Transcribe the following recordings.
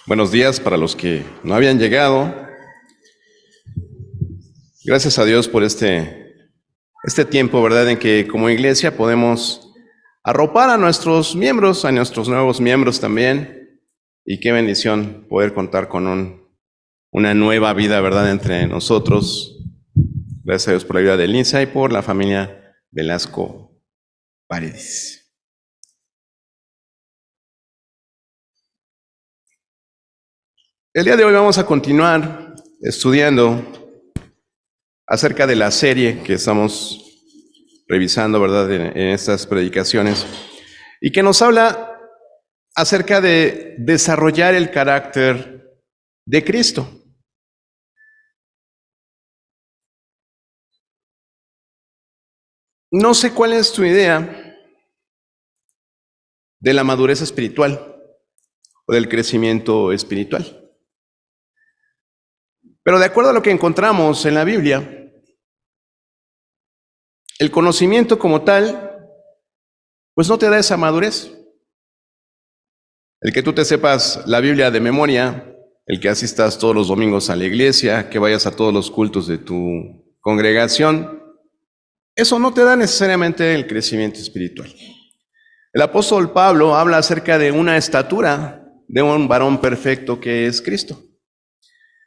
Buenos días para los que no habían llegado. Gracias a Dios por este tiempo, ¿verdad? En que como iglesia podemos arropar a nuestros miembros, a nuestros nuevos miembros también. Y qué bendición poder contar con una nueva vida, ¿verdad? Entre nosotros. Gracias a Dios por la vida de Linza y por la familia Velasco Paredes. El día de hoy vamos a continuar estudiando acerca de la serie que estamos revisando, ¿verdad?, en estas predicaciones, y que nos habla acerca de desarrollar el carácter de Cristo. No sé cuál es tu idea de la madurez espiritual o del crecimiento espiritual, pero de acuerdo a lo que encontramos en la Biblia, el conocimiento como tal, pues no te da esa madurez. El que tú te sepas la Biblia de memoria, el que asistas todos los domingos a la iglesia, que vayas a todos los cultos de tu congregación, eso no te da necesariamente el crecimiento espiritual. El apóstol Pablo habla acerca de una estatura de un varón perfecto que es Cristo.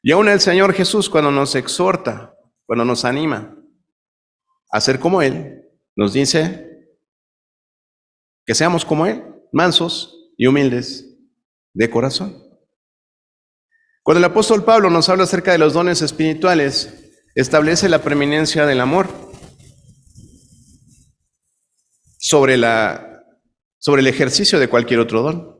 Y aún el Señor Jesús, cuando nos exhorta, cuando nos anima a ser como Él, nos dice que seamos como Él, mansos y humildes de corazón. Cuando el apóstol Pablo nos habla acerca de los dones espirituales, establece la preeminencia del amor sobre el ejercicio de cualquier otro don.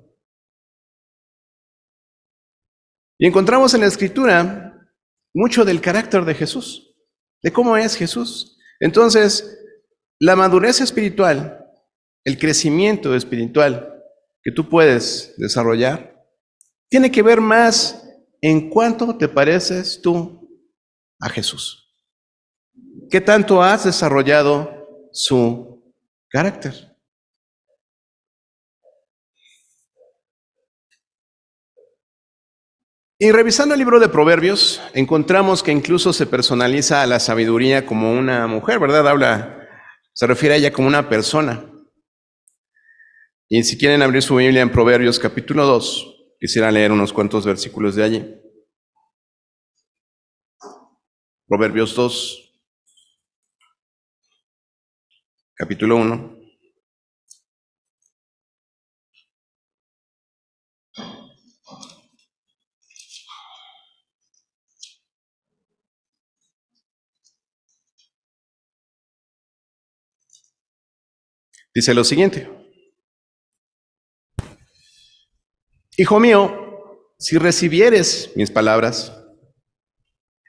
Y encontramos en la Escritura mucho del carácter de Jesús, de cómo es Jesús. Entonces, la madurez espiritual, el crecimiento espiritual que tú puedes desarrollar, tiene que ver más en cuánto te pareces tú a Jesús. ¿Qué tanto has desarrollado su carácter? Y revisando el libro de Proverbios, encontramos que incluso se personaliza a la sabiduría como una mujer, ¿verdad? Se refiere a ella como una persona. Y si quieren abrir su Biblia en Proverbios capítulo 2, quisiera leer unos cuantos versículos de allí. Proverbios 2, capítulo 1. Dice lo siguiente: Hijo mío, si recibieres mis palabras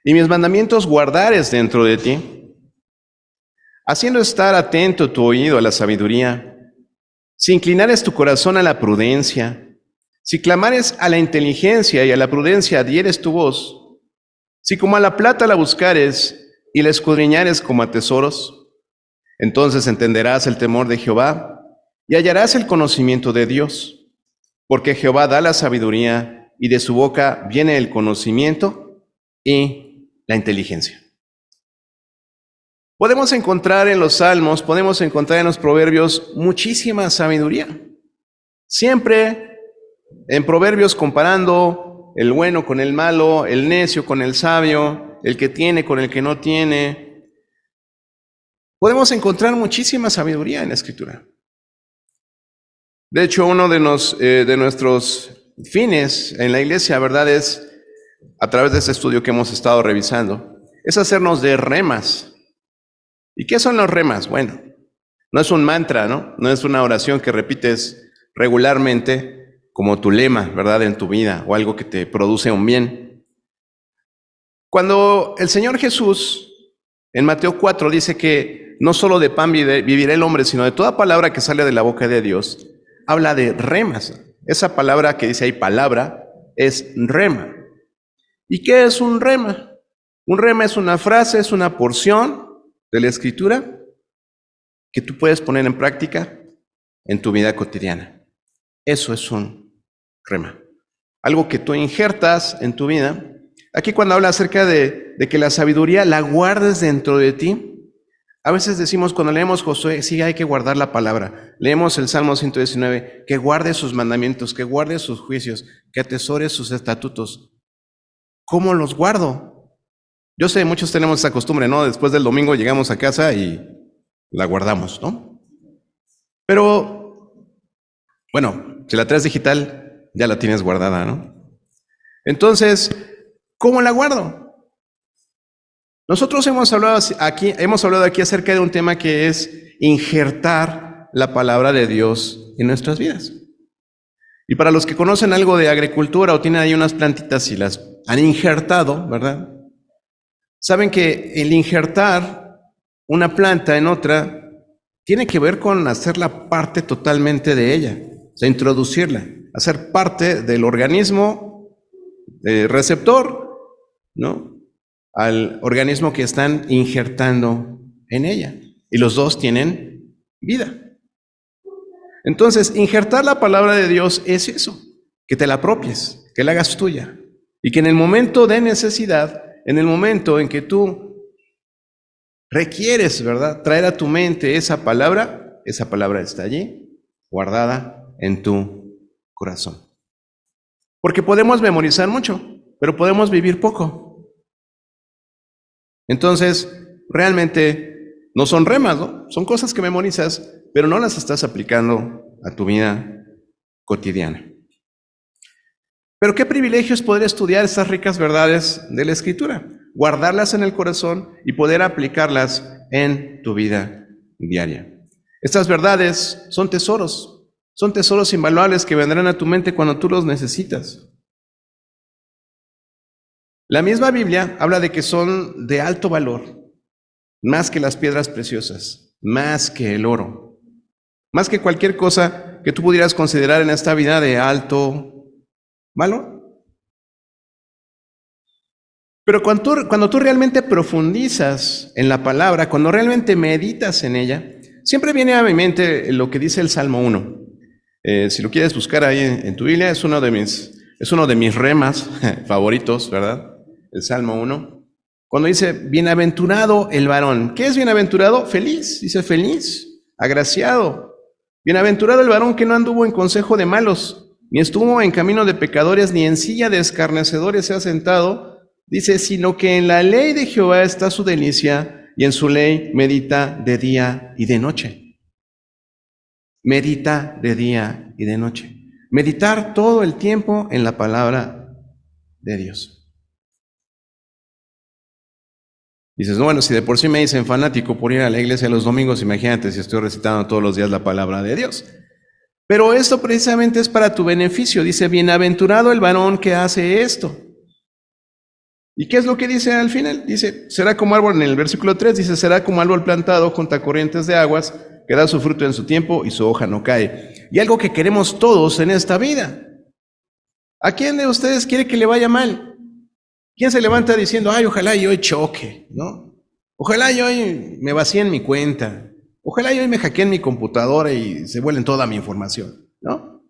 y mis mandamientos guardares dentro de ti, haciendo estar atento tu oído a la sabiduría, si inclinares tu corazón a la prudencia, si clamares a la inteligencia y a la prudencia dieres tu voz, si como a la plata la buscares y la escudriñares como a tesoros, entonces entenderás el temor de Jehová y hallarás el conocimiento de Dios, porque Jehová da la sabiduría y de su boca viene el conocimiento y la inteligencia. Podemos encontrar en los salmos, podemos encontrar en los proverbios muchísima sabiduría. Siempre en proverbios comparando el bueno con el malo, el necio con el sabio, el que tiene con el que no tiene. Podemos encontrar muchísima sabiduría en la Escritura. De hecho, uno de nuestros fines en la iglesia, ¿verdad?, es, a través de este estudio que hemos estado revisando, es hacernos de remas. ¿Y qué son los remas? Bueno, no es un mantra, ¿no? No es una oración que repites regularmente como tu lema, ¿verdad?, en tu vida, o algo que te produce un bien. Cuando el Señor Jesús en Mateo 4 dice que no solo de pan vivirá el hombre, sino de toda palabra que sale de la boca de Dios, habla de remas. Esa palabra que dice ahí palabra es rema. ¿Y qué es un rema? Un rema es una frase, es una porción de la Escritura que tú puedes poner en práctica en tu vida cotidiana. Eso es un rema. algo que tú injertas en tu vida. Aquí cuando habla acerca de que la sabiduría la guardes dentro de ti, a veces decimos cuando leemos Josué, sí hay que guardar la palabra. Leemos el Salmo 119, que guarde sus mandamientos, que guarde sus juicios, que atesore sus estatutos. ¿Cómo los guardo? Yo sé, muchos tenemos esa costumbre, ¿no? Después del domingo llegamos a casa y la guardamos, ¿no? Pero, bueno, si la traes digital, ya la tienes guardada, ¿no? Entonces, ¿cómo la guardo? Nosotros hemos hablado aquí acerca de un tema que es injertar la palabra de Dios en nuestras vidas. Y para los que conocen algo de agricultura o tienen ahí unas plantitas y las han injertado, ¿verdad? Saben que el injertar una planta en otra tiene que ver con hacerla parte totalmente de ella, o sea, introducirla, hacer parte del organismo receptor, ¿no? Al organismo que están injertando en ella. Y los dos tienen vida. Entonces, injertar la palabra de Dios es eso, que te la apropies, que la hagas tuya. Y que en el momento de necesidad, en el momento en que tú requieres, ¿verdad?, traer a tu mente esa palabra está allí, guardada en tu corazón. Porque podemos memorizar mucho, pero podemos vivir poco. Entonces, realmente no son remas, ¿no? Son cosas que memorizas, pero no las estás aplicando a tu vida cotidiana. Pero qué privilegio es poder estudiar estas ricas verdades de la Escritura, guardarlas en el corazón y poder aplicarlas en tu vida diaria. Estas verdades son tesoros invaluables que vendrán a tu mente cuando tú los necesitas. La misma Biblia habla de que son de alto valor, más que las piedras preciosas, más que el oro, más que cualquier cosa que tú pudieras considerar en esta vida de alto valor. Pero cuando tú realmente profundizas en la palabra, cuando realmente meditas en ella, siempre viene a mi mente lo que dice el Salmo 1. Si lo quieres buscar ahí en tu Biblia, es uno de mis remas favoritos, ¿verdad? El Salmo 1, cuando dice, bienaventurado el varón. ¿Qué es bienaventurado? Feliz, dice feliz, agraciado. Bienaventurado el varón que no anduvo en consejo de malos, ni estuvo en camino de pecadores, ni en silla de escarnecedores se ha sentado, dice, sino que en la ley de Jehová está su delicia, y en su ley medita de día y de noche. Medita de día y de noche. Meditar todo el tiempo en la palabra de Dios. Dices, no, bueno, si de por sí me dicen fanático por ir a la iglesia los domingos, imagínate si estoy recitando todos los días la palabra de Dios. Pero esto precisamente es para tu beneficio. Dice, bienaventurado el varón que hace esto. ¿Y qué es lo que dice al final? Dice, será como árbol, en el versículo 3 dice, será como árbol plantado junto a corrientes de aguas, que da su fruto en su tiempo y su hoja no cae. Y algo que queremos todos en esta vida. ¿A quién de ustedes quiere que le vaya mal? ¿Quién se levanta diciendo, ay, ojalá yo hoy choque, ¿no? Ojalá yo hoy me vacíen mi cuenta. Ojalá yo hoy me hackeen mi computadora y se vuelen toda mi información, ¿no?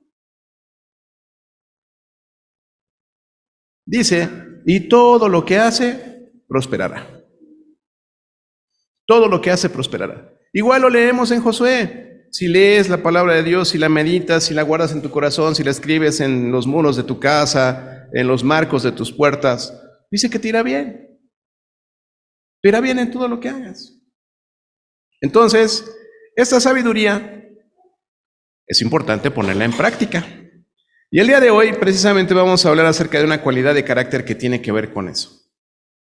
Dice, y todo lo que hace, prosperará. Todo lo que hace, prosperará. Igual lo leemos en Josué. Si lees la palabra de Dios, si la meditas, si la guardas en tu corazón, si la escribes en los muros de tu casa, en los marcos de tus puertas, dice que te irá bien. Te irá bien en todo lo que hagas. Entonces, esta sabiduría es importante ponerla en práctica. Y el día de hoy precisamente vamos a hablar acerca de una cualidad de carácter que tiene que ver con eso.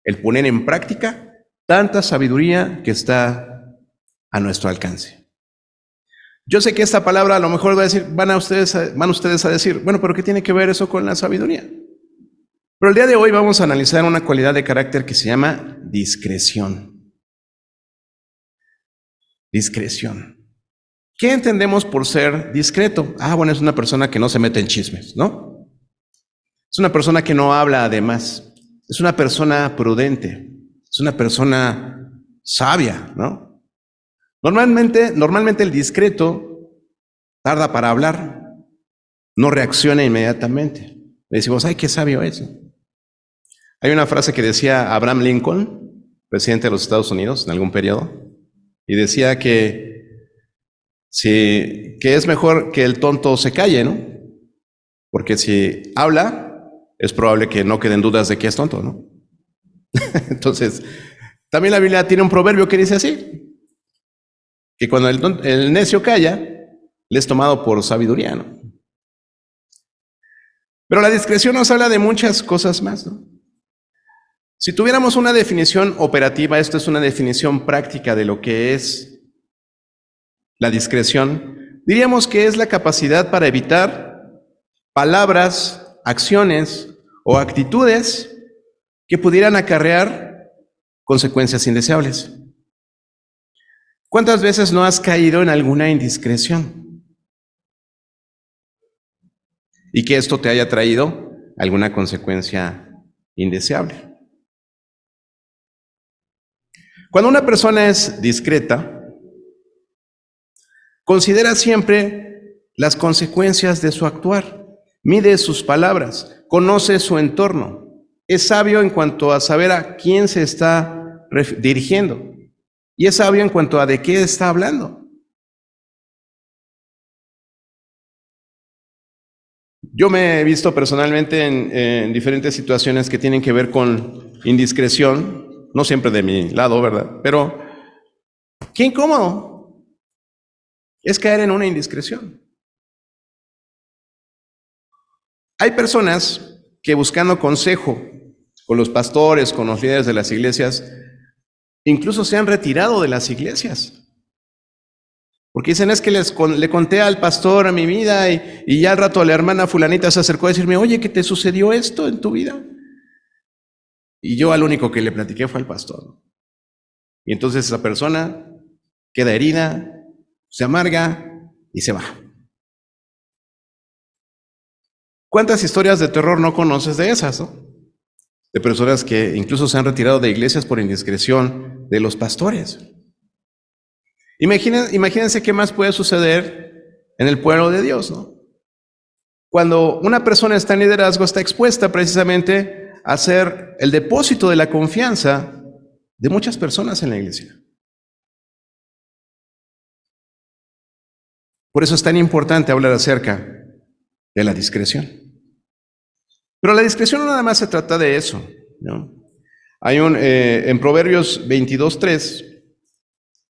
El poner en práctica tanta sabiduría que está a nuestro alcance. Yo sé que esta palabra a lo mejor van ustedes a decir, bueno, pero ¿qué tiene que ver eso con la sabiduría? Pero el día de hoy vamos a analizar una cualidad de carácter que se llama discreción. Discreción. ¿Qué entendemos por ser discreto? Bueno, es una persona que no se mete en chismes, ¿no? Es una persona que no habla además. Es una persona prudente. Es una persona sabia, ¿no? Normalmente el discreto tarda para hablar, no reacciona inmediatamente. Le decimos, ay, qué sabio es. Hay una frase que decía Abraham Lincoln, presidente de los Estados Unidos en algún periodo, y decía que es mejor que el tonto se calle, ¿no? Porque si habla, es probable que no queden dudas de que es tonto, ¿no? Entonces, también la Biblia tiene un proverbio que dice así, que cuando el necio calla, le es tomado por sabiduría, ¿no? Pero la discreción nos habla de muchas cosas más, ¿no? Si tuviéramos una definición operativa, esto es una definición práctica de lo que es la discreción, diríamos que es la capacidad para evitar palabras, acciones o actitudes que pudieran acarrear consecuencias indeseables. ¿Cuántas veces no has caído en alguna indiscreción? Y que esto te haya traído alguna consecuencia indeseable. Cuando una persona es discreta, considera siempre las consecuencias de su actuar, mide sus palabras, conoce su entorno, es sabio en cuanto a saber a quién se está dirigiendo y es sabio en cuanto a de qué está hablando. Yo me he visto personalmente en diferentes situaciones que tienen que ver con indiscreción, no siempre de mi lado, ¿verdad? Pero qué incómodo es caer en una indiscreción. Hay personas que buscando consejo con los pastores, con los líderes de las iglesias, incluso se han retirado de las iglesias. Porque dicen, es que le conté al pastor a mi vida y ya al rato la hermana fulanita se acercó a decirme, oye, ¿qué te sucedió esto en tu vida? Y yo al único que le platiqué fue al pastor. Y entonces esa persona queda herida, se amarga y se va. ¿Cuántas historias de terror no conoces de esas, no? De personas que incluso se han retirado de iglesias por indiscreción de los pastores. Imagínense qué más puede suceder en el pueblo de Dios, ¿no? Cuando una persona está en liderazgo, está expuesta precisamente a ser el depósito de la confianza de muchas personas en la iglesia. Por eso es tan importante hablar acerca de la discreción. Pero la discreción no nada más se trata de eso, ¿no? Hay en Proverbios 22:3,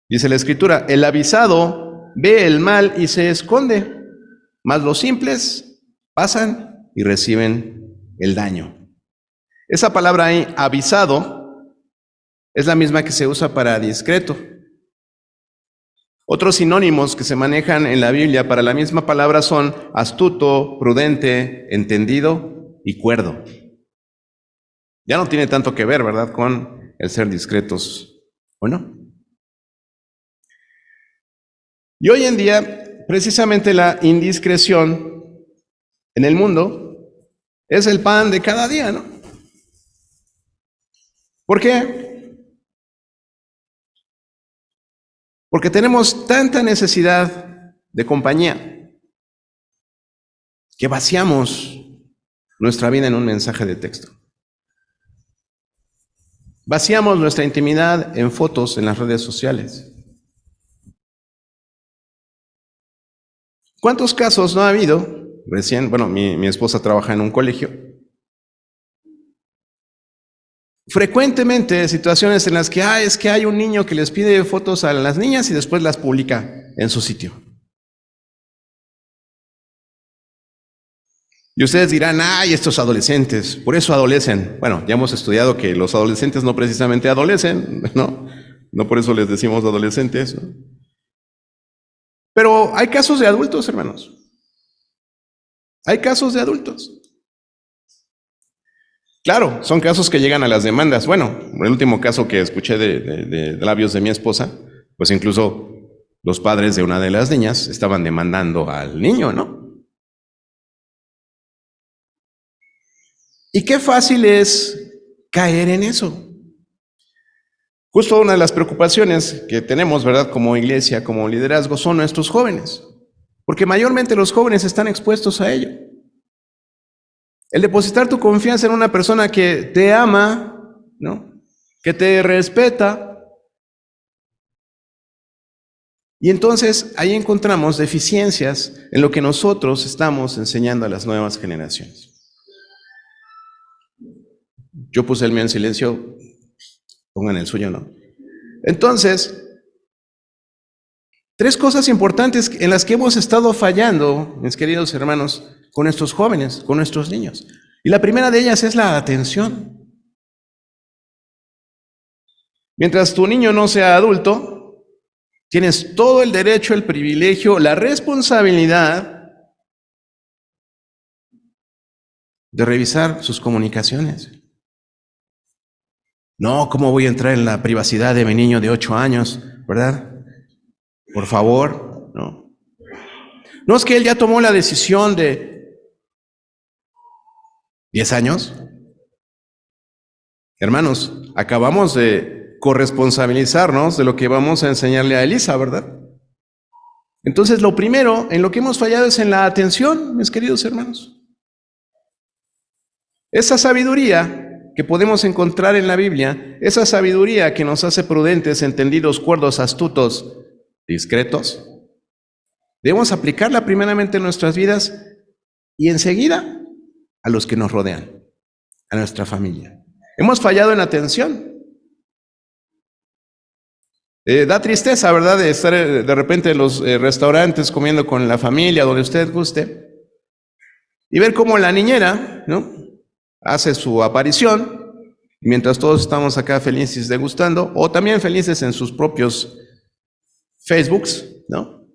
dice la Escritura, el avisado ve el mal y se esconde, mas los simples pasan y reciben el daño. Esa palabra ahí, avisado, es la misma que se usa para discreto. Otros sinónimos que se manejan en la Biblia para la misma palabra son astuto, prudente, entendido y cuerdo. Ya no tiene tanto que ver, ¿verdad?, con el ser discretos, ¿o no? Y hoy en día, precisamente la indiscreción en el mundo es el pan de cada día, ¿no? ¿Por qué? Porque tenemos tanta necesidad de compañía que vaciamos nuestra vida en un mensaje de texto. Vaciamos nuestra intimidad en fotos en las redes sociales. ¿Cuántos casos no ha habido? Recién, mi esposa trabaja en un colegio. Frecuentemente situaciones en las que es que hay un niño que les pide fotos a las niñas y después las publica en su sitio. Y ustedes dirán, estos adolescentes, por eso adolecen. Bueno, ya hemos estudiado que los adolescentes no precisamente adolecen, ¿no? No por eso les decimos adolescentes, ¿no? Pero hay casos de adultos, hermanos. Hay casos de adultos. Claro, son casos que llegan a las demandas. Bueno, el último caso que escuché de labios de mi esposa, pues incluso los padres de una de las niñas estaban demandando al niño, ¿no? Y qué fácil es caer en eso. Justo una de las preocupaciones que tenemos, ¿verdad?, como iglesia, como liderazgo, son nuestros jóvenes. Porque mayormente los jóvenes están expuestos a ello. El depositar tu confianza en una persona que te ama, ¿no? Que te respeta. Y entonces ahí encontramos deficiencias en lo que nosotros estamos enseñando a las nuevas generaciones. Yo puse el mío en silencio, pongan el suyo, ¿no? Entonces, tres cosas importantes en las que hemos estado fallando, mis queridos hermanos, con nuestros jóvenes, con nuestros niños. Y la primera de ellas es la atención. Mientras tu niño no sea adulto, tienes todo el derecho, el privilegio, la responsabilidad de revisar sus comunicaciones. No, ¿cómo voy a entrar en la privacidad de mi niño de 8 años, verdad? Por favor, no. No es que él ya tomó la decisión de 10 años. Hermanos, acabamos de corresponsabilizarnos de lo que vamos a enseñarle a Elisa, ¿verdad? Entonces, lo primero en lo que hemos fallado es en la atención, mis queridos hermanos. Esa sabiduría que podemos encontrar en la Biblia, esa sabiduría que nos hace prudentes, entendidos, cuerdos, astutos, discretos, debemos aplicarla primeramente en nuestras vidas y enseguida a los que nos rodean, a nuestra familia. Hemos fallado en la atención. Da tristeza, ¿verdad?, de estar de repente en los restaurantes comiendo con la familia, donde usted guste, y ver cómo la niñera, ¿no?, hace su aparición, mientras todos estamos acá felices degustando, o también felices en sus propios Facebooks, ¿no?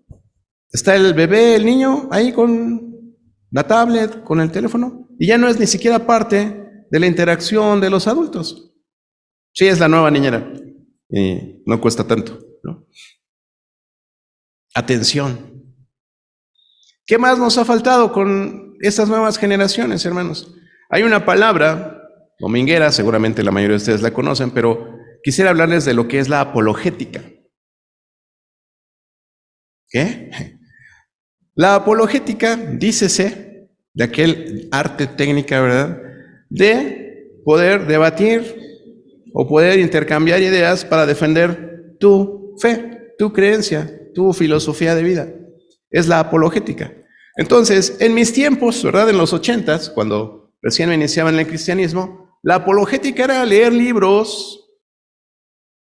Está el bebé, el niño, ahí con la tablet, con el teléfono, y ya no es ni siquiera parte de la interacción de los adultos. Sí, es la nueva niñera, y no cuesta tanto, ¿no? Atención. ¿Qué más nos ha faltado con estas nuevas generaciones, hermanos? Hay una palabra dominguera, seguramente la mayoría de ustedes la conocen, pero quisiera hablarles de lo que es la apologética. ¿Qué? La apologética, dícese, de aquel arte técnica, ¿verdad?, de poder debatir o poder intercambiar ideas para defender tu fe, tu creencia, tu filosofía de vida. Es la apologética. Entonces, en mis tiempos, ¿verdad?, en los 80s, cuando recién me iniciaba en el cristianismo, la apologética era leer libros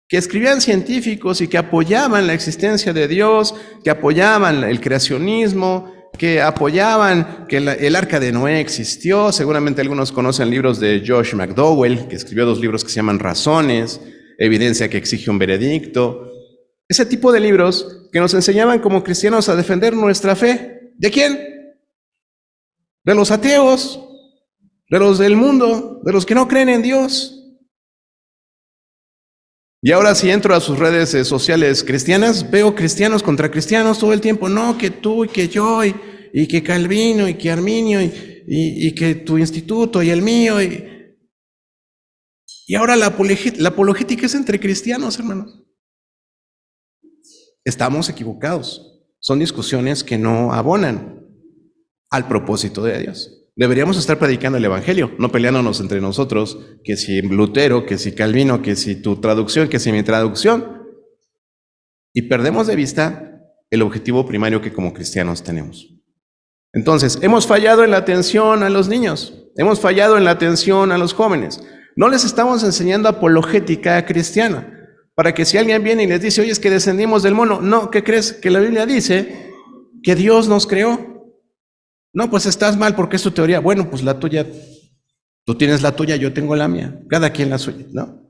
que escribían científicos y que apoyaban la existencia de Dios, que apoyaban el creacionismo, que apoyaban que el arca de Noé existió. Seguramente algunos conocen libros de Josh McDowell, que escribió 2 libros que se llaman Razones, Evidencia que exige un veredicto. Ese tipo de libros que nos enseñaban como cristianos a defender nuestra fe. ¿De quién? De los ateos, de los del mundo, de los que no creen en Dios. Y ahora si entro a sus redes sociales cristianas, veo cristianos contra cristianos todo el tiempo. No, que tú y que yo y que Calvino y que Arminio y que tu instituto y el mío. Y ahora la apologética es entre cristianos, hermanos. Estamos equivocados. Son discusiones que no abonan al propósito de Dios. Deberíamos estar predicando el Evangelio, no peleándonos entre nosotros, que si Lutero, que si Calvino, que si tu traducción, que si mi traducción. Y perdemos de vista el objetivo primario que como cristianos tenemos. Entonces, hemos fallado en la atención a los niños, hemos fallado en la atención a los jóvenes. No les estamos enseñando apologética cristiana, para que si alguien viene y les dice, oye, es que descendimos del mono. No, ¿qué crees? Que la Biblia dice que Dios nos creó. No, pues estás mal porque es tu teoría. Bueno, pues la tuya, tú tienes la tuya, yo tengo la mía. Cada quien la suya, ¿no?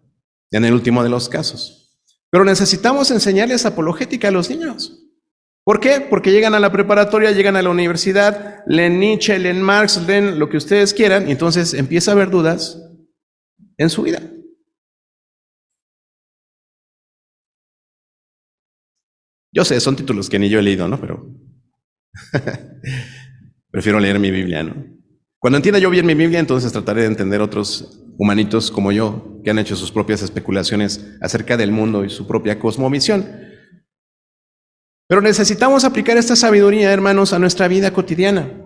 En el último de los casos. Pero necesitamos enseñarles apologética a los niños. ¿Por qué? Porque llegan a la preparatoria, llegan a la universidad, leen Nietzsche, leen Marx, leen lo que ustedes quieran, y entonces empieza a haber dudas en su vida. Yo sé, son títulos que ni yo he leído, ¿no? Pero prefiero leer mi Biblia, ¿no? Cuando entienda yo bien mi Biblia, entonces trataré de entender otros humanitos como yo, que han hecho sus propias especulaciones acerca del mundo y su propia cosmovisión. Pero necesitamos aplicar esta sabiduría, hermanos, a nuestra vida cotidiana.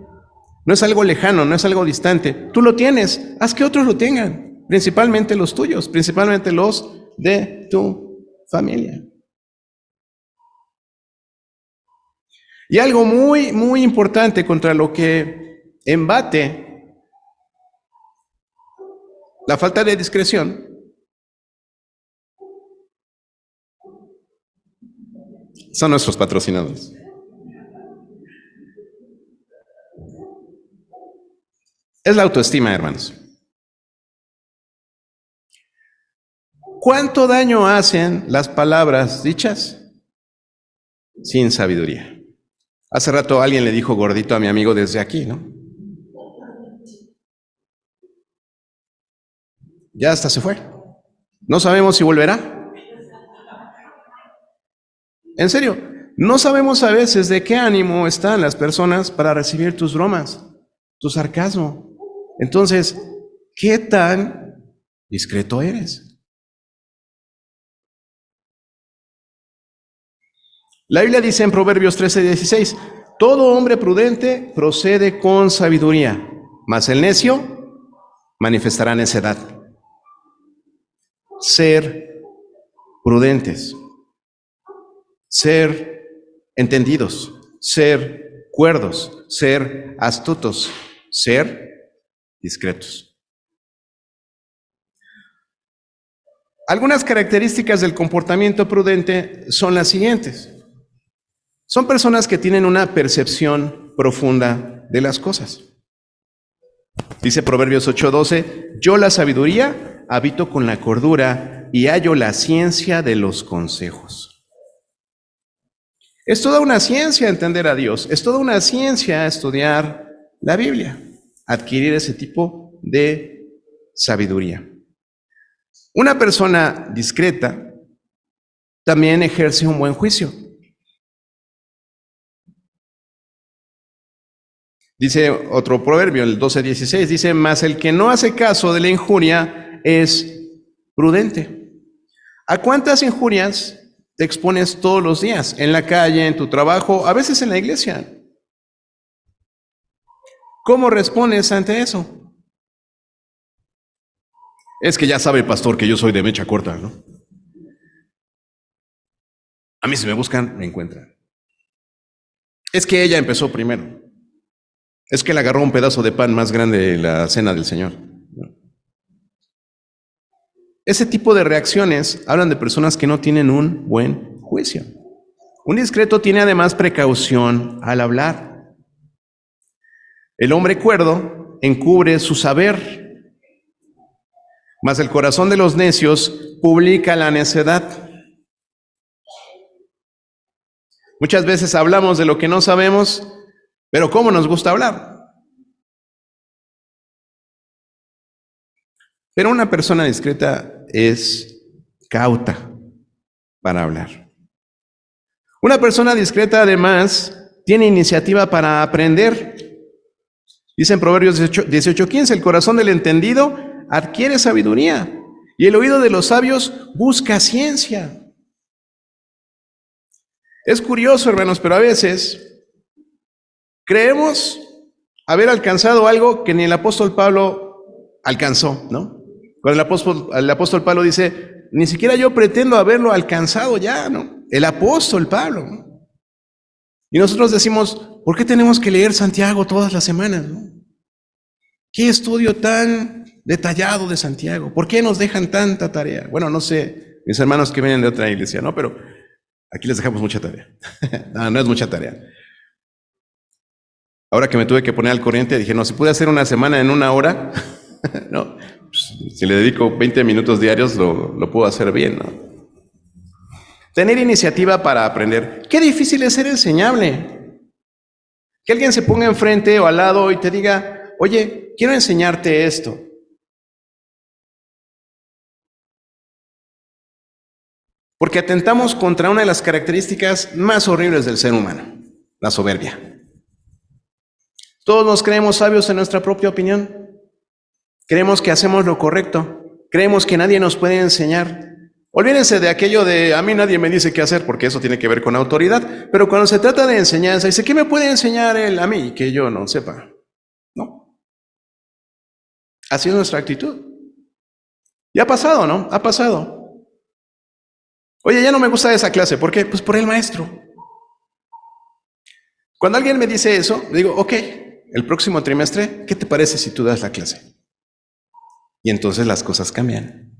No es algo lejano, no es algo distante. Tú lo tienes, haz que otros lo tengan, principalmente los tuyos, principalmente los de tu familia. Y algo muy, muy importante contra lo que embate la falta de discreción son nuestros patrocinadores. Es la autoestima, hermanos. ¿Cuánto daño hacen las palabras dichas sin sabiduría? Hace rato alguien le dijo gordito a mi amigo desde aquí, ¿no? Ya hasta se fue. No sabemos si volverá. En serio, no sabemos a veces de qué ánimo están las personas para recibir tus bromas, tu sarcasmo. Entonces, ¿qué tan discreto eres? La Biblia dice en Proverbios 13:16, todo hombre prudente procede con sabiduría, mas el necio manifestará necedad. Ser prudentes, ser entendidos, ser cuerdos, ser astutos, ser discretos. Algunas características del comportamiento prudente son las siguientes. Son personas que tienen una percepción profunda de las cosas. Dice Proverbios 8:12, yo la sabiduría habito con la cordura y hallo la ciencia de los consejos. Es toda una ciencia entender a Dios, es toda una ciencia estudiar la Biblia, adquirir ese tipo de sabiduría. Una persona discreta también ejerce un buen juicio. Dice otro proverbio, el 12:16, dice, mas el que no hace caso de la injuria es prudente. ¿A cuántas injurias te expones todos los días? En la calle, en tu trabajo, a veces en la iglesia. ¿Cómo respondes ante eso? Es que ya sabe el pastor que yo soy de mecha corta, ¿no? A mí si me buscan, me encuentran. Es que ella empezó primero. Es que le agarró un pedazo de pan más grande en la cena del Señor. Ese tipo de reacciones hablan de personas que no tienen un buen juicio. Un discreto tiene además precaución al hablar. El hombre cuerdo encubre su saber, mas el corazón de los necios publica la necedad. Muchas veces hablamos de lo que no sabemos, pero ¿cómo nos gusta hablar? Pero una persona discreta es cauta para hablar. Una persona discreta además tiene iniciativa para aprender. Dice en Proverbios 18:15, el corazón del entendido adquiere sabiduría y el oído de los sabios busca ciencia. Es curioso, hermanos, pero a veces creemos haber alcanzado algo que ni el apóstol Pablo alcanzó, ¿no? Cuando el apóstol Pablo dice, ni siquiera yo pretendo haberlo alcanzado ya, ¿no? El apóstol Pablo, ¿no? Y nosotros decimos, ¿por qué tenemos que leer Santiago todas las semanas, ¿no? ¿Qué estudio tan detallado de Santiago? ¿Por qué nos dejan tanta tarea? Bueno, no sé, mis hermanos que vienen de otra iglesia, ¿no? Pero aquí les dejamos mucha tarea. No es mucha tarea. Ahora que me tuve que poner al corriente, dije, no, si pude hacer una semana en 1 hora, no, pues, si le dedico 20 minutos diarios, lo puedo hacer bien, ¿no? Tener iniciativa para aprender. Qué difícil es ser enseñable. Que alguien se ponga enfrente o al lado y te diga, oye, quiero enseñarte esto. Porque atentamos contra una de las características más horribles del ser humano, la soberbia. Todos nos creemos sabios en nuestra propia opinión. Creemos que hacemos lo correcto. Creemos que nadie nos puede enseñar. Olvídense de aquello de a mí nadie me dice qué hacer, porque eso tiene que ver con autoridad. Pero cuando se trata de enseñanza, dice, ¿qué me puede enseñar él a mí que yo no sepa? Así es nuestra actitud. Y ha pasado, ¿no? Ha pasado. Oye, ya no me gusta esa clase. ¿Por qué? Pues por el maestro. Cuando alguien me dice eso, digo, ok, el próximo trimestre, ¿qué te parece si tú das la clase? Y entonces las cosas cambian.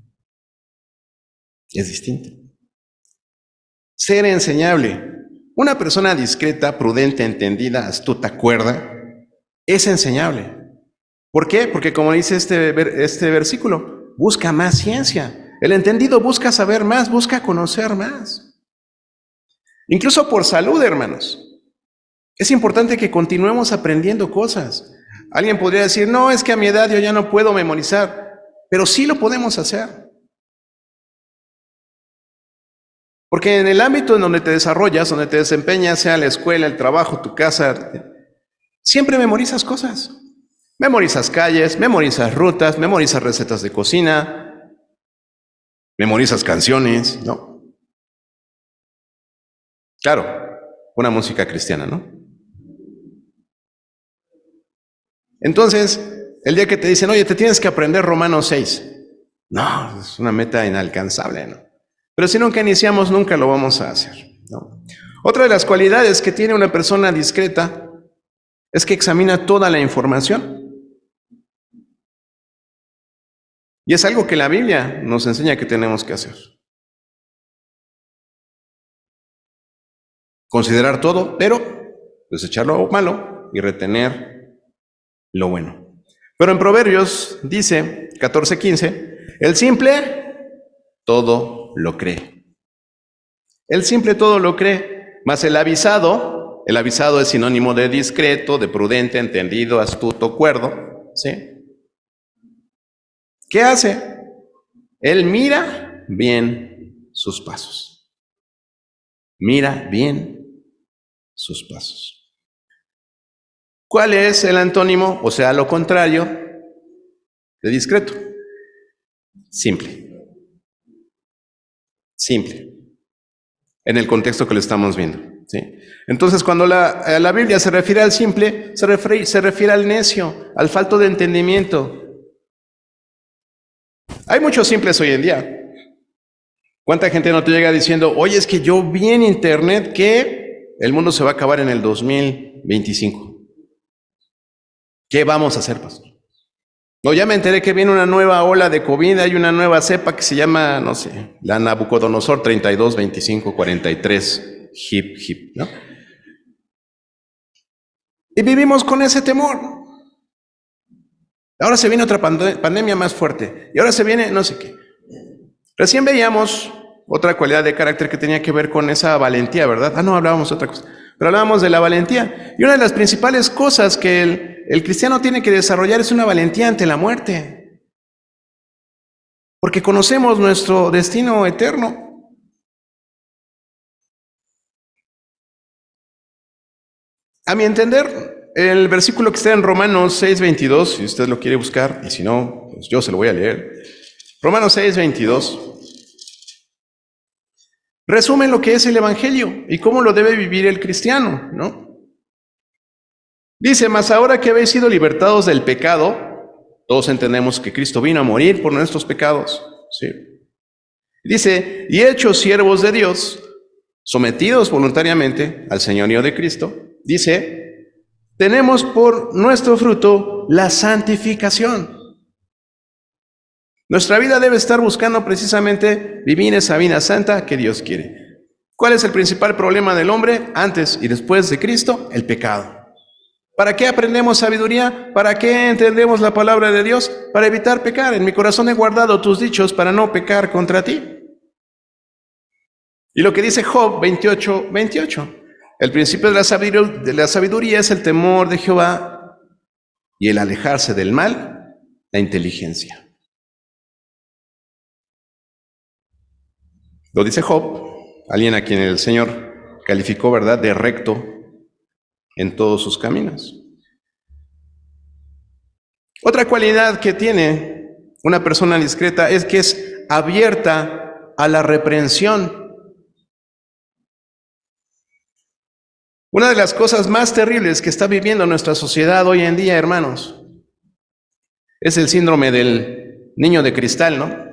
Es distinto. Ser enseñable. Una persona discreta, prudente, entendida, astuta, cuerda, es enseñable. ¿Por qué? Porque como dice este versículo, busca más ciencia. El entendido busca saber más, busca conocer más. Incluso por salud, hermanos. Es importante que continuemos aprendiendo cosas. Alguien podría decir, no, es que a mi edad yo ya no puedo memorizar, pero sí lo podemos hacer. Porque en el ámbito en donde te desarrollas, donde te desempeñas, sea la escuela, el trabajo, tu casa, siempre memorizas cosas. Memorizas calles, memorizas rutas, memorizas recetas de cocina, memorizas canciones, ¿no? Claro, una música cristiana, ¿no? Entonces, el día que te dicen, oye, te tienes que aprender Romanos 6. No, es una meta inalcanzable, ¿no? Pero si nunca iniciamos, nunca lo vamos a hacer, ¿no? Otra de las cualidades que tiene una persona discreta es que examina toda la información. Y es algo que la Biblia nos enseña que tenemos que hacer. Considerar todo, pero desechar lo malo y retener lo bueno. Pero en Proverbios dice, 14:15, el simple todo lo cree. El simple todo lo cree, mas el avisado es sinónimo de discreto, de prudente, entendido, astuto, cuerdo, ¿sí? ¿Qué hace? Él mira bien sus pasos. Mira bien sus pasos. ¿Cuál es el antónimo? O sea, lo contrario de discreto. Simple. Simple. En el contexto que lo estamos viendo, ¿sí? Entonces, cuando la Biblia se refiere al simple, se refiere al necio, al falto de entendimiento. Hay muchos simples hoy en día. ¿Cuánta gente no te llega diciendo, oye, es que yo vi en internet que el mundo se va a acabar en el 2025? ¿Qué vamos a hacer, pastor? No, ya me enteré que viene una nueva ola de COVID, hay una nueva cepa que se llama, no sé, la Nabucodonosor 32, 25, 43, hip, ¿no? Y vivimos con ese temor. Ahora se viene otra pandemia más fuerte. Y ahora se viene no sé qué. Recién veíamos otra cualidad de carácter que tenía que ver con esa valentía, ¿verdad? No, hablábamos de otra cosa. Pero hablábamos de la valentía. Y una de las principales cosas que el cristiano tiene que desarrollar es una valentía ante la muerte. Porque conocemos nuestro destino eterno. A mi entender, el versículo que está en Romanos 6:22, si usted lo quiere buscar, y si no, pues yo se lo voy a leer. Romanos 6:22 resume lo que es el Evangelio y cómo lo debe vivir el cristiano, ¿no? Dice, mas ahora que habéis sido libertados del pecado, todos entendemos que Cristo vino a morir por nuestros pecados, ¿sí? Dice, y hechos siervos de Dios, sometidos voluntariamente al señorío de Cristo, dice, tenemos por nuestro fruto la santificación. Nuestra vida debe estar buscando precisamente vivir esa vida santa que Dios quiere. ¿Cuál es el principal problema del hombre antes y después de Cristo? El pecado. ¿Para qué aprendemos sabiduría? ¿Para qué entendemos la palabra de Dios? Para evitar pecar. En mi corazón he guardado tus dichos para no pecar contra ti. Y lo que dice Job 28:28. El principio de la sabiduría es el temor de Jehová y el alejarse del mal, la inteligencia. Lo dice Job, alguien a quien el Señor calificó, ¿verdad?, de recto en todos sus caminos. Otra cualidad que tiene una persona discreta es que es abierta a la reprensión. Una de las cosas más terribles que está viviendo nuestra sociedad hoy en día, hermanos, Es el síndrome del niño de cristal, ¿no?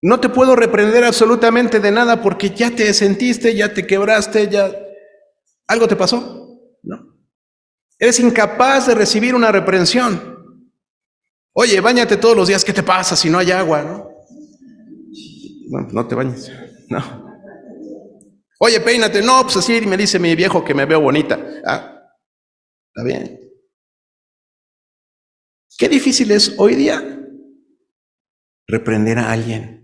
No te puedo reprender absolutamente de nada porque ya te sentiste, ya te quebraste, ya algo te pasó, ¿no? Eres incapaz de recibir una reprensión. Oye, báñate todos los días, ¿qué te pasa si no hay agua, no? No te bañes, no. Oye, peínate, no, pues así me dice mi viejo que me veo bonita. Ah, está bien. Qué difícil es hoy día reprender a alguien.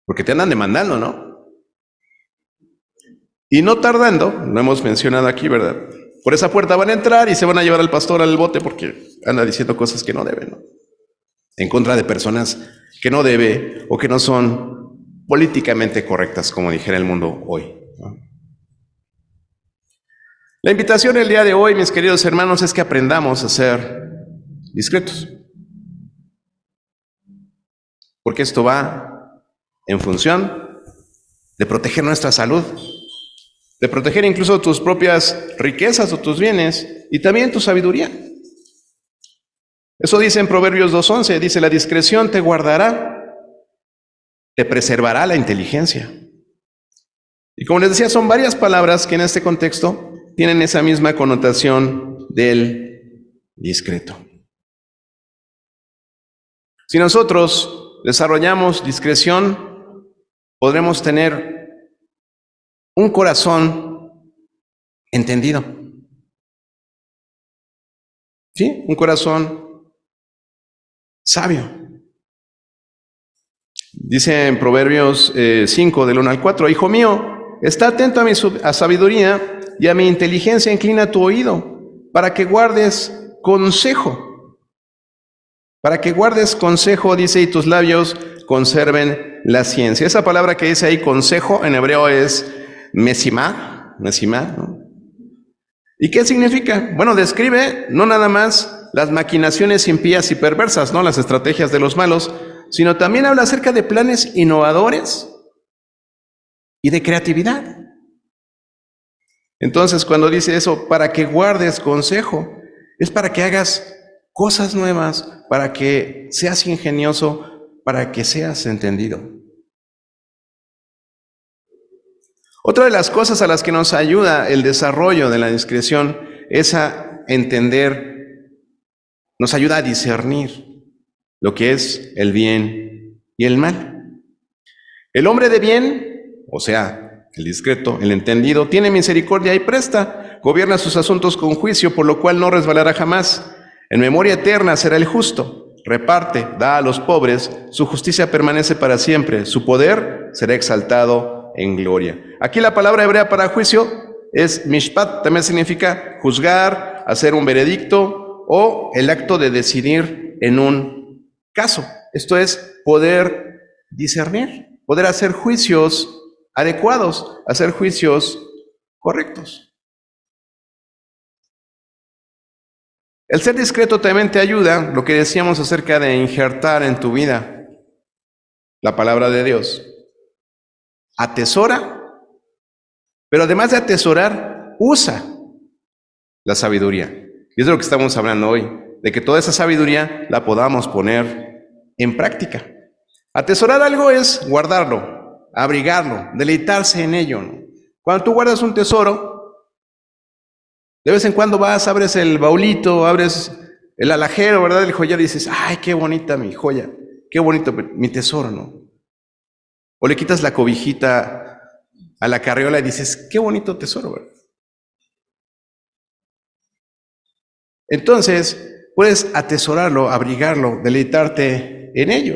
Porque te andan demandando, ¿no? Y no tardando, lo hemos mencionado aquí, ¿verdad? Por esa puerta van a entrar y se van a llevar al pastor al bote porque anda diciendo cosas que no deben, ¿no? En contra de personas que no debe o que no son políticamente correctas, como dijera el mundo hoy, ¿no? La invitación el día de hoy, mis queridos hermanos, es que aprendamos a ser discretos. Porque esto va en función de proteger nuestra salud, de proteger incluso tus propias riquezas o tus bienes y también tu sabiduría. Eso dice en Proverbios 2:11, dice, la discreción te guardará, te preservará la inteligencia. Y como les decía, son varias palabras que en este contexto tienen esa misma connotación del discreto. Si nosotros desarrollamos discreción, podremos tener un corazón entendido. ¿Sí? Un corazón sabio. Dice en Proverbios 5, del 1 al 4, hijo mío, está atento a mi sabiduría y a mi inteligencia inclina tu oído, para que guardes consejo. Para que guardes consejo, dice, y tus labios conserven la ciencia. Esa palabra que dice ahí, consejo, en hebreo es mesimá, ¿no? ¿Y qué significa? Bueno, describe no nada más las maquinaciones impías y perversas, ¿no? Las estrategias de los malos, sino también habla acerca de planes innovadores y de creatividad. Entonces, cuando dice eso, para que guardes consejo, es para que hagas cosas nuevas, para que seas ingenioso, para que seas entendido. Otra de las cosas a las que nos ayuda el desarrollo de la discreción es a entender, nos ayuda a discernir lo que es el bien y el mal. El hombre de bien, o sea, el discreto, el entendido, tiene misericordia y presta, gobierna sus asuntos con juicio, por lo cual no resbalará jamás. En memoria eterna será el justo, reparte, da a los pobres, su justicia permanece para siempre, su poder será exaltado en gloria. Aquí la palabra hebrea para juicio es mishpat, también significa juzgar, hacer un veredicto o el acto de decidir en un caso. Esto es poder discernir, poder hacer juicios adecuados, hacer juicios correctos. El ser discreto también te ayuda, lo que decíamos acerca de injertar en tu vida la palabra de Dios. Atesora, pero además de atesorar, usa la sabiduría. Y es de lo que estamos hablando hoy, de que toda esa sabiduría la podamos poner en práctica. Atesorar algo es guardarlo, abrigarlo, deleitarse en ello, ¿no? Cuando tú guardas un tesoro, de vez en cuando vas, abres el baulito, abres el alajero, ¿verdad? El joyero y dices, ¡ay, qué bonita mi joya! ¡Qué bonito mi tesoro!, ¿no? O le quitas la cobijita a la carriola y dices, ¡qué bonito tesoro!, ¿verdad? Entonces, puedes atesorarlo, abrigarlo, deleitarte en ello.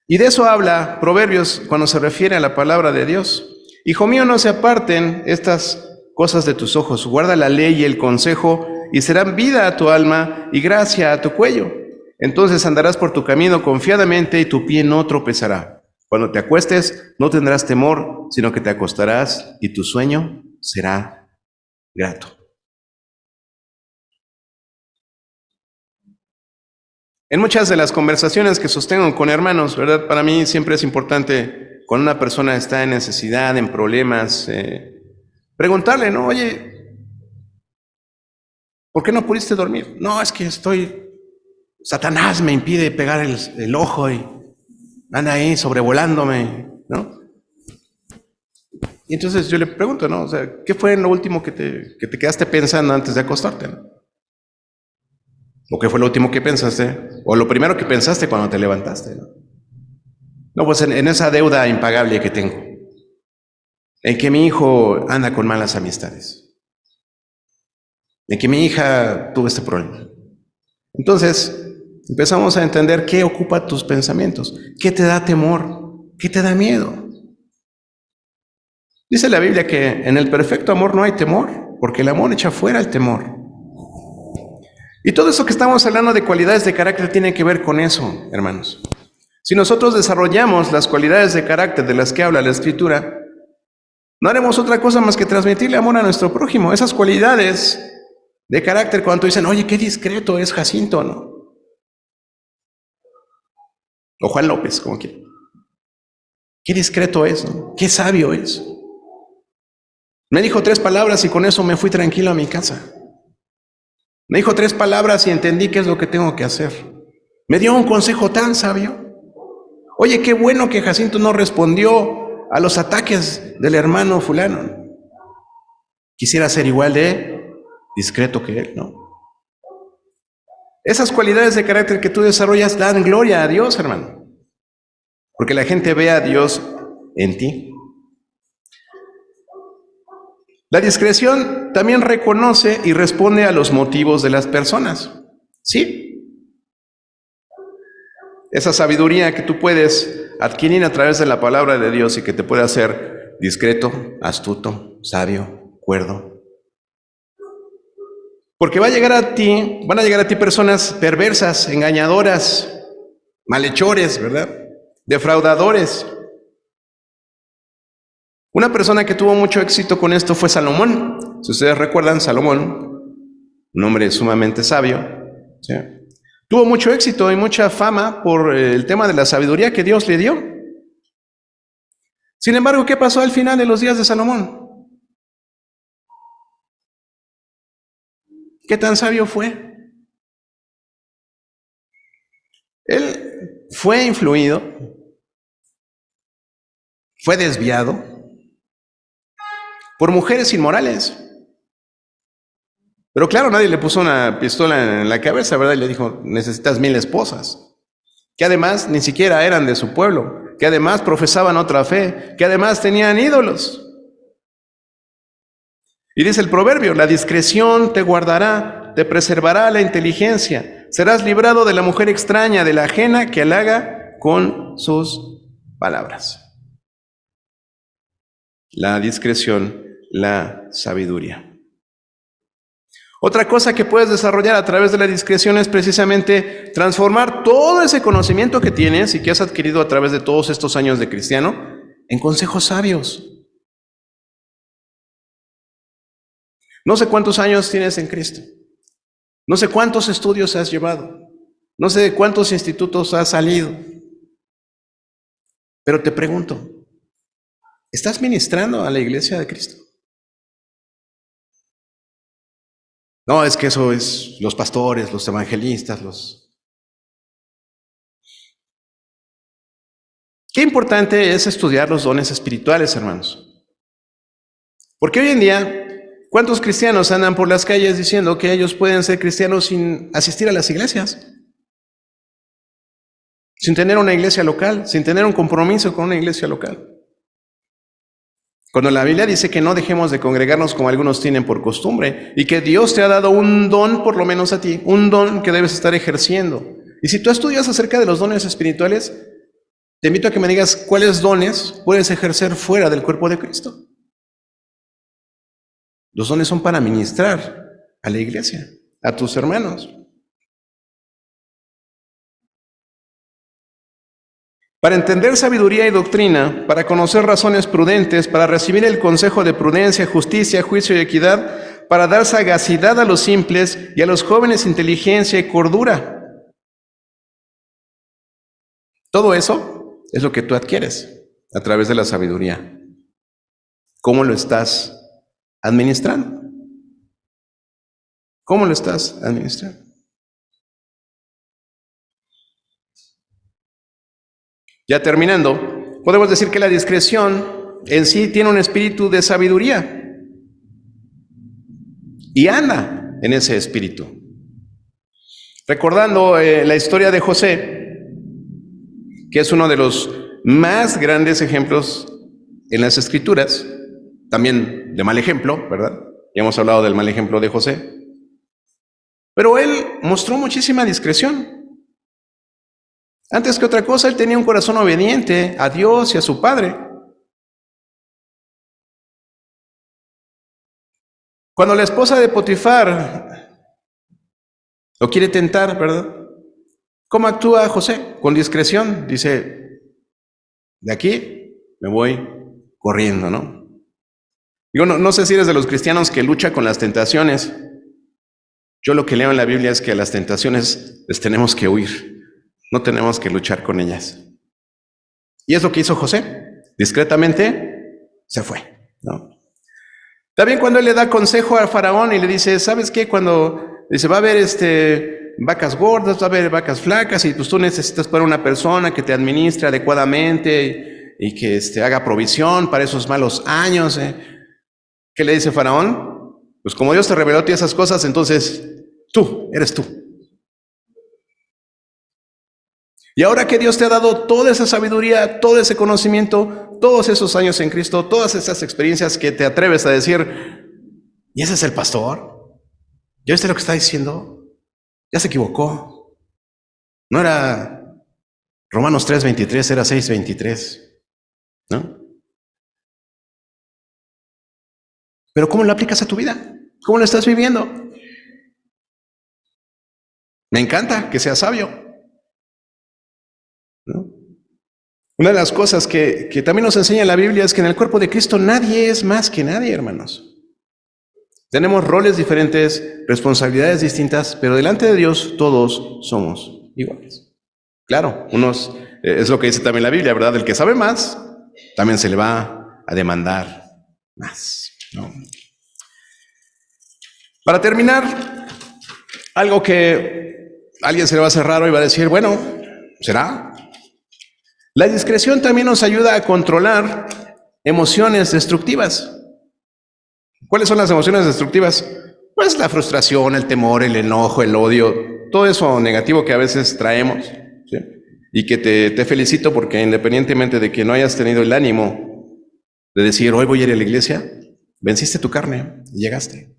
Y de eso habla Proverbios cuando se refiere a la palabra de Dios. Hijo mío, no se aparten estas cosas de tus ojos, guarda la ley y el consejo, y serán vida a tu alma y gracia a tu cuello. Entonces andarás por tu camino confiadamente y tu pie no tropezará. Cuando te acuestes, no tendrás temor, sino que te acostarás y tu sueño será grato. En muchas de las conversaciones que sostengo con hermanos, ¿verdad? Para mí siempre es importante, cuando una persona está en necesidad, en problemas, preguntarle, ¿no? Oye, ¿Por qué no pudiste dormir? No, es que Satanás me impide pegar el ojo y anda ahí sobrevolándome, ¿no? Y entonces yo le pregunto, ¿no? O sea, ¿qué fue lo último que te quedaste pensando antes de acostarte, ¿no? ¿O qué fue lo último que pensaste? ¿O lo primero que pensaste cuando te levantaste, ¿no? No, pues en esa deuda impagable que tengo, en que mi hijo anda con malas amistades, en que mi hija tuvo este problema. Entonces, empezamos a entender qué ocupa tus pensamientos, qué te da temor, qué te da miedo. Dice la Biblia que en el perfecto amor no hay temor, porque el amor echa fuera el temor. Y todo eso que estamos hablando de cualidades de carácter tiene que ver con eso, hermanos. Si nosotros desarrollamos las cualidades de carácter de las que habla la Escritura, no haremos otra cosa más que transmitirle amor a nuestro prójimo. Esas cualidades de carácter, cuando dicen, oye, qué discreto es Jacinto, ¿no? O Juan López, como quieran. Qué discreto es, ¿no? Qué sabio es. Me dijo 3 palabras y con eso me fui tranquilo a mi casa. Me dijo 3 palabras y entendí qué es lo que tengo que hacer. Me dio un consejo tan sabio. Oye, qué bueno que Jacinto no respondió a los ataques del hermano fulano. Quisiera ser igual de discreto que él, ¿no? Esas cualidades de carácter que tú desarrollas dan gloria a Dios, hermano. Porque la gente ve a Dios en ti. La discreción también reconoce y responde a los motivos de las personas. ¿Sí? Esa sabiduría que tú puedes adquirir a través de la palabra de Dios y que te puede hacer discreto, astuto, sabio, cuerdo. Porque van a llegar a ti personas perversas, engañadoras, malhechores, ¿verdad? Defraudadores. Una persona que tuvo mucho éxito con esto fue Salomón. Si ustedes recuerdan, Salomón, un hombre sumamente sabio, ¿sí? Tuvo mucho éxito y mucha fama por el tema de la sabiduría que Dios le dio. Sin embargo, ¿qué pasó al final de los días de Salomón? ¿Qué tan sabio fue? Él fue influido, fue desviado por mujeres inmorales. Pero claro, nadie le puso una pistola en la cabeza, ¿verdad? Y le dijo, necesitas 1000 esposas. Que además ni siquiera eran de su pueblo, que además profesaban otra fe, que además tenían ídolos. Y dice el proverbio, la discreción te guardará, te preservará la inteligencia, serás librado de la mujer extraña, de la ajena que halaga con sus palabras. La discreción, la sabiduría. Otra cosa que puedes desarrollar a través de la discreción es precisamente transformar todo ese conocimiento que tienes y que has adquirido a través de todos estos años de cristiano en consejos sabios. No sé cuántos años tienes en Cristo. No sé cuántos estudios has llevado. No sé de cuántos institutos has salido. Pero te pregunto, ¿estás ministrando a la iglesia de Cristo? No, es que eso es los pastores, los evangelistas, Qué importante es estudiar los dones espirituales, hermanos. Porque hoy en día, ¿cuántos cristianos andan por las calles diciendo que ellos pueden ser cristianos sin asistir a las iglesias? Sin tener una iglesia local, sin tener un compromiso con una iglesia local. Cuando la Biblia dice que no dejemos de congregarnos como algunos tienen por costumbre y que Dios te ha dado un don, por lo menos a ti, un don que debes estar ejerciendo. Y si tú estudias acerca de los dones espirituales, te invito a que me digas cuáles dones puedes ejercer fuera del cuerpo de Cristo. Los dones son para ministrar a la iglesia, a tus hermanos. Para entender sabiduría y doctrina, para conocer razones prudentes, para recibir el consejo de prudencia, justicia, juicio y equidad, para dar sagacidad a los simples y a los jóvenes inteligencia y cordura. Todo eso es lo que tú adquieres a través de la sabiduría. ¿Cómo lo estás administrando? ¿Cómo lo estás administrando? Ya terminando, podemos decir que la discreción en sí tiene un espíritu de sabiduría y anda en ese espíritu. Recordando la historia de José, que es uno de los más grandes ejemplos en las Escrituras, también de mal ejemplo, ¿verdad? Ya hemos hablado del mal ejemplo de José. Pero él mostró muchísima discreción. Antes que otra cosa, él tenía un corazón obediente a Dios y a su Padre. Cuando la esposa de Potifar lo quiere tentar, ¿verdad? ¿Cómo actúa José? Con discreción. Dice, de aquí me voy corriendo, ¿no? Digo, no sé si eres de los cristianos que lucha con las tentaciones. Yo lo que leo en la Biblia es que a las tentaciones les tenemos que huir, no tenemos que luchar con ellas. Y es lo que hizo José. Discretamente se fue, ¿no? También cuando él le da consejo al faraón y le dice, ¿sabes qué? Cuando dice, va a haber vacas gordas, va a haber vacas flacas, y pues tú necesitas poner una persona que te administre adecuadamente y que haga provisión para esos malos años. ¿Qué le dice Faraón? Pues como Dios te reveló a ti esas cosas, entonces eres tú. Y ahora que Dios te ha dado toda esa sabiduría, todo ese conocimiento, todos esos años en Cristo, todas esas experiencias que te atreves a decir, ¿y ese es el pastor? ¿Ya viste lo que está diciendo? Ya se equivocó. No era Romanos 3:23, era 6:23, ¿no? Pero ¿cómo lo aplicas a tu vida? ¿Cómo lo estás viviendo? Me encanta que seas sabio, ¿no? Una de las cosas que también nos enseña la Biblia es que en el cuerpo de Cristo nadie es más que nadie, hermanos. Tenemos roles diferentes, responsabilidades distintas, pero delante de Dios todos somos iguales. Claro, es lo que dice también la Biblia, ¿verdad? El que sabe más, también se le va a demandar más, ¿no? Para terminar, algo que a alguien se le va a hacer raro y va a decir, bueno, ¿será? La discreción también nos ayuda a controlar emociones destructivas. ¿Cuáles son las emociones destructivas? Pues la frustración, el temor, el enojo, el odio, todo eso negativo que a veces traemos, ¿sí? Y que te felicito porque independientemente de que no hayas tenido el ánimo de decir, hoy voy a ir a la iglesia, venciste tu carne y llegaste.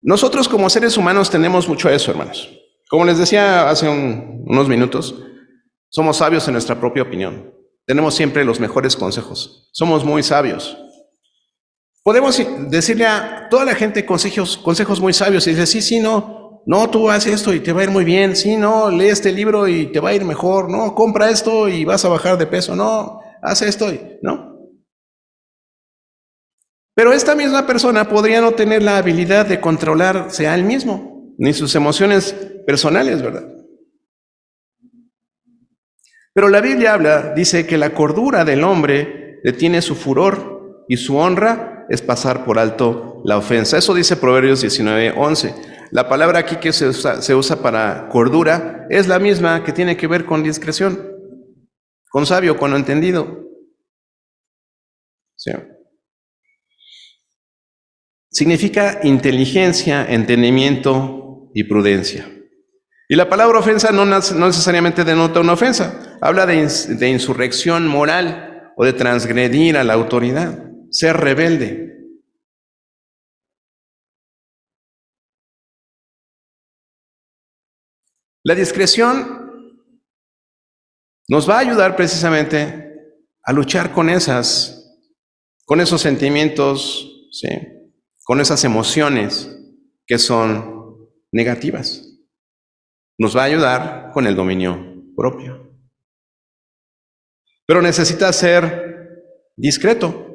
Nosotros como seres humanos tenemos mucho eso, hermanos. Como les decía hace unos minutos, somos sabios en nuestra propia opinión. Tenemos siempre los mejores consejos. Somos muy sabios. Podemos decirle a toda la gente consejos muy sabios y decir, sí, no, tú haz esto y te va a ir muy bien. Sí, no, lee este libro y te va a ir mejor. No, compra esto y vas a bajar de peso. No, haz esto, ¿no? Pero esta misma persona podría no tener la habilidad de controlarse a él mismo, ni sus emociones personales, ¿verdad? Pero la Biblia dice que la cordura del hombre detiene su furor y su honra es pasar por alto la ofensa. Eso dice Proverbios 19:11. La palabra aquí que se usa para cordura es la misma que tiene que ver con discreción, con sabio, con entendido. ¿Sí? Significa inteligencia, entendimiento y prudencia. Y la palabra ofensa no necesariamente denota una ofensa. Habla de insurrección moral o de transgredir a la autoridad, ser rebelde. La discreción nos va a ayudar precisamente a luchar con esos sentimientos, ¿sí? Con esas emociones que son negativas. Nos va a ayudar con el dominio propio. Pero necesita ser discreto.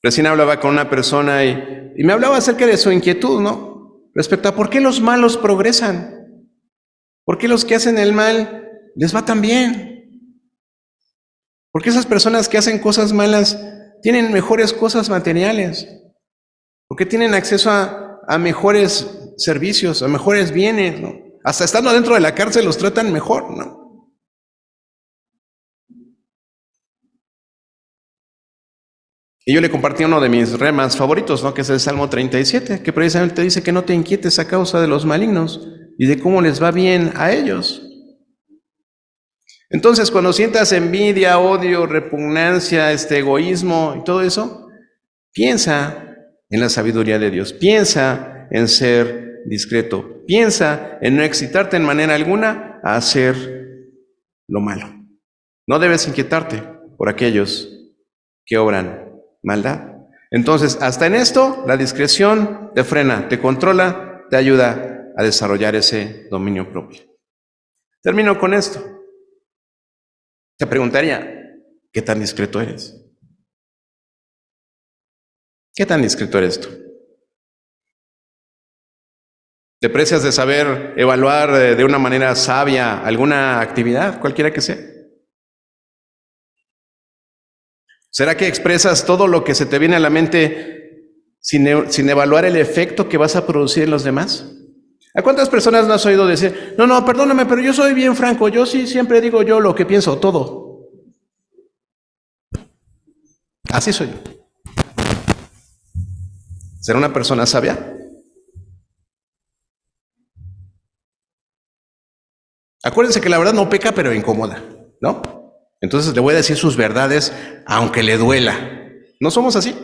Recién hablaba con una persona y me hablaba acerca de su inquietud, ¿no? Respecto a por qué los malos progresan. ¿Por qué los que hacen el mal les va tan bien? Porque esas personas que hacen cosas malas tienen mejores cosas materiales, porque tienen acceso a mejores servicios, a mejores bienes, ¿no? Hasta estando dentro de la cárcel los tratan mejor, ¿no? Y yo le compartí uno de mis remas favoritos, ¿no? Que es el Salmo 37, que precisamente dice que no te inquietes a causa de los malignos y de cómo les va bien a ellos. Entonces, cuando sientas envidia, odio, repugnancia, egoísmo y todo eso, piensa en la sabiduría de Dios, piensa en ser discreto, piensa en no excitarte en manera alguna a hacer lo malo. No debes inquietarte por aquellos que obran maldad. Entonces, hasta en esto, la discreción te frena, te controla, te ayuda a desarrollar ese dominio propio. Termino con esto. Te preguntaría, ¿qué tan discreto eres? ¿Qué tan discreto eres tú? ¿Te precias de saber evaluar de una manera sabia alguna actividad, cualquiera que sea? ¿Será que expresas todo lo que se te viene a la mente sin evaluar el efecto que vas a producir en los demás? ¿A cuántas personas no has oído decir, no, perdóname, pero yo soy bien franco, yo sí siempre digo yo lo que pienso, todo? Así soy yo. ¿Será una persona sabia? Acuérdense que la verdad no peca, pero incomoda, ¿no? Entonces le voy a decir sus verdades, aunque le duela. ¿No somos así?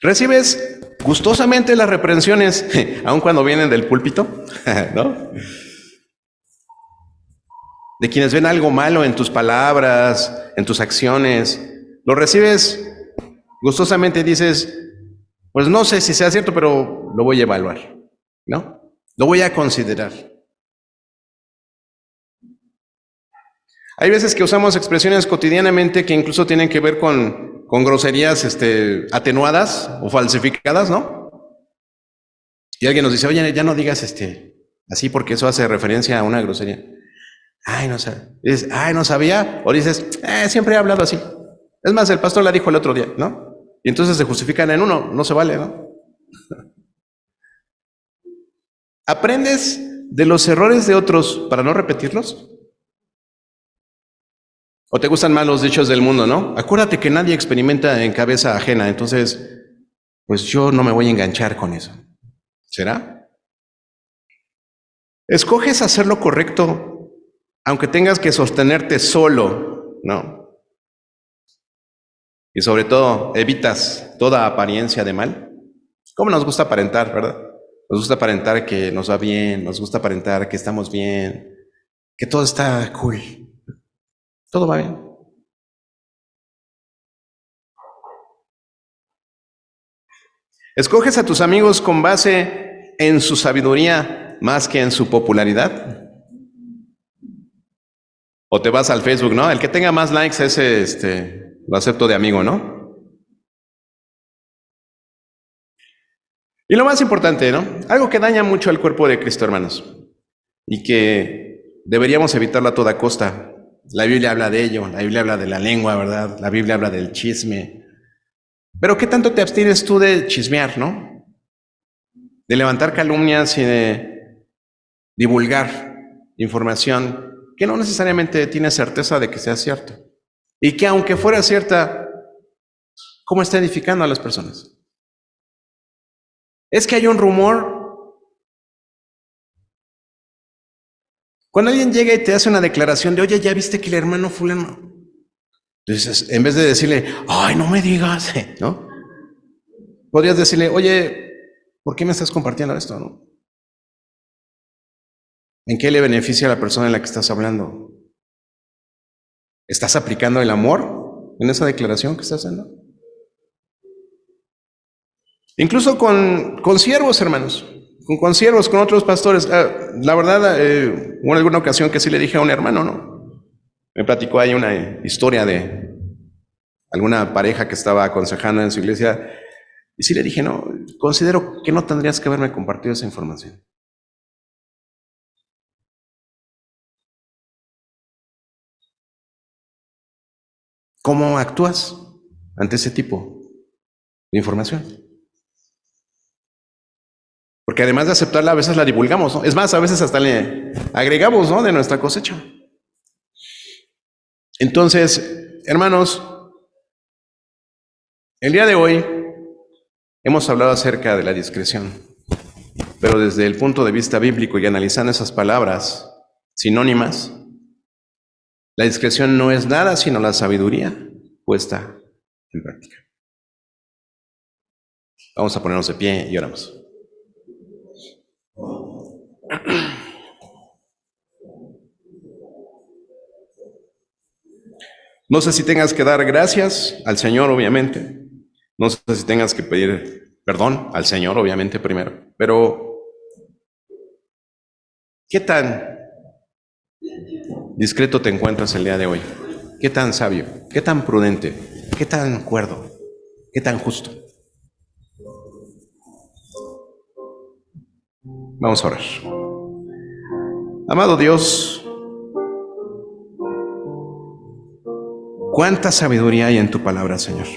¿Recibes gustosamente las reprensiones, aun cuando vienen del púlpito? ¿No? De quienes ven algo malo en tus palabras, en tus acciones. ¿Lo recibes gustosamente y dices, pues no sé si sea cierto, pero lo voy a evaluar, ¿no? Lo voy a considerar. Hay veces que usamos expresiones cotidianamente que incluso tienen que ver con groserías atenuadas o falsificadas, ¿no? Y alguien nos dice, oye, ya no digas así porque eso hace referencia a una grosería. Ay, no sabía. Dices, ay, no sabía. O dices, siempre he hablado así. Es más, el pastor la dijo el otro día, ¿no? Y entonces se justifican en uno, no se vale, ¿no? ¿Aprendes de los errores de otros para no repetirlos? ¿O te gustan más los dichos del mundo, no? Acuérdate que nadie experimenta en cabeza ajena, entonces, pues yo no me voy a enganchar con eso. ¿Será? ¿Escoges hacer lo correcto aunque tengas que sostenerte solo, no? Y sobre todo, evitas toda apariencia de mal. ¿Cómo nos gusta aparentar, verdad? Nos gusta aparentar que nos va bien, nos gusta aparentar que estamos bien, que todo está cool, todo va bien. ¿Escoges a tus amigos con base en su sabiduría más que en su popularidad? ¿O te vas al Facebook, no? El que tenga más likes, ese lo acepto de amigo, ¿no? Y lo más importante, ¿no? Algo que daña mucho al cuerpo de Cristo, hermanos, y que deberíamos evitarlo a toda costa. La Biblia habla de ello, la Biblia habla de la lengua, ¿verdad? La Biblia habla del chisme. Pero ¿qué tanto te abstienes tú de chismear, no? De levantar calumnias y de divulgar información que no necesariamente tienes certeza de que sea cierta. Y que aunque fuera cierta, ¿cómo está edificando a las personas? Es que hay un rumor. Cuando alguien llega y te hace una declaración de, oye, ¿ya viste que el hermano fulano? Entonces, en vez de decirle, ay, no me digas, ¿no? Podrías decirle, oye, ¿por qué me estás compartiendo esto, no? ¿En qué le beneficia a la persona en la que estás hablando? ¿Estás aplicando el amor en esa declaración que estás haciendo? Incluso con siervos, hermanos, con siervos, con otros pastores. La verdad, hubo alguna ocasión que sí le dije a un hermano, ¿no? Me platicó ahí una historia de alguna pareja que estaba aconsejando en su iglesia. Y sí le dije, no, considero que no tendrías que haberme compartido esa información. ¿Cómo actúas ante ese tipo de información? Porque además de aceptarla, a veces la divulgamos, ¿no? Es más, a veces hasta le agregamos, ¿no?, de nuestra cosecha. Entonces, hermanos, el día de hoy hemos hablado acerca de la discreción, pero desde el punto de vista bíblico y analizando esas palabras sinónimas, la discreción no es nada sino la sabiduría puesta en práctica. Vamos a ponernos de pie y oramos. No sé si tengas que dar gracias al Señor, obviamente. No sé si tengas que pedir perdón al Señor, obviamente, primero. Pero, ¿qué tan discreto te encuentras el día de hoy? ¿Qué tan sabio? ¿Qué tan prudente? ¿Qué tan cuerdo? ¿Qué tan justo? Vamos a orar. Amado Dios, cuánta sabiduría hay en tu palabra, Señor.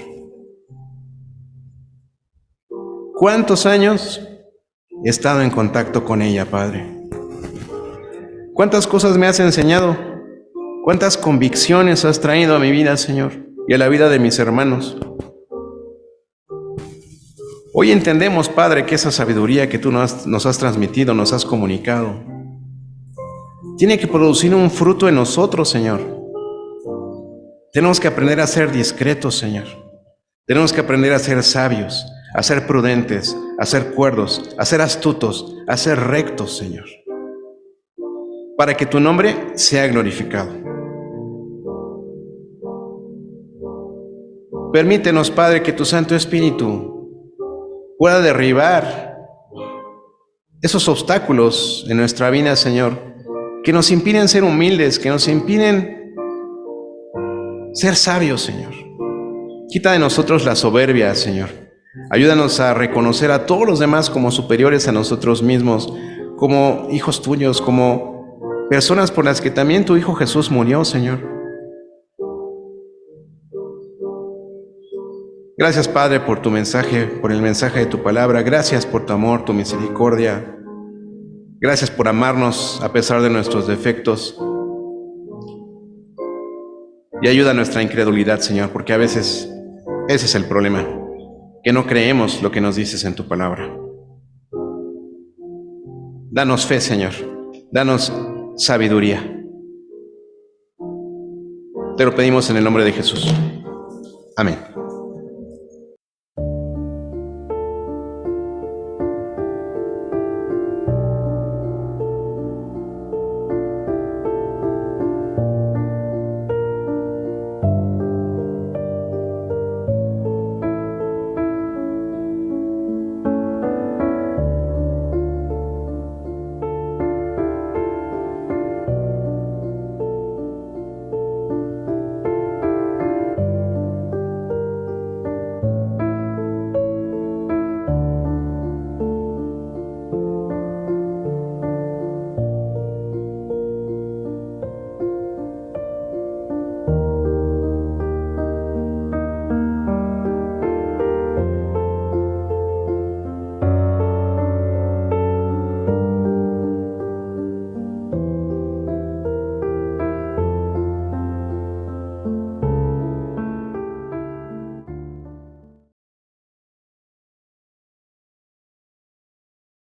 ¿Cuántos años he estado en contacto con ella, Padre? ¿Cuántas cosas me has enseñado? ¿Cuántas convicciones has traído a mi vida, Señor, y a la vida de mis hermanos? Hoy entendemos, Padre, que esa sabiduría que tú nos has transmitido, nos has comunicado, tiene que producir un fruto en nosotros, Señor. Tenemos que aprender a ser discretos, Señor. Tenemos que aprender a ser sabios, a ser prudentes, a ser cuerdos, a ser astutos, a ser rectos, Señor, para que tu nombre sea glorificado. Permítenos, Padre, que tu Santo Espíritu pueda derribar esos obstáculos en nuestra vida, Señor, que nos impiden ser humildes, que nos impiden ser sabios, Señor. Quita de nosotros la soberbia, Señor. Ayúdanos a reconocer a todos los demás como superiores a nosotros mismos, como hijos tuyos, como personas por las que también tu Hijo Jesús murió, Señor. Gracias, Padre, por tu mensaje, por el mensaje de tu palabra. Gracias por tu amor, tu misericordia. Gracias por amarnos a pesar de nuestros defectos. Y ayuda a nuestra incredulidad, Señor, porque a veces ese es el problema, que no creemos lo que nos dices en tu palabra. Danos fe, Señor. Danos sabiduría. Te lo pedimos en el nombre de Jesús. Amén.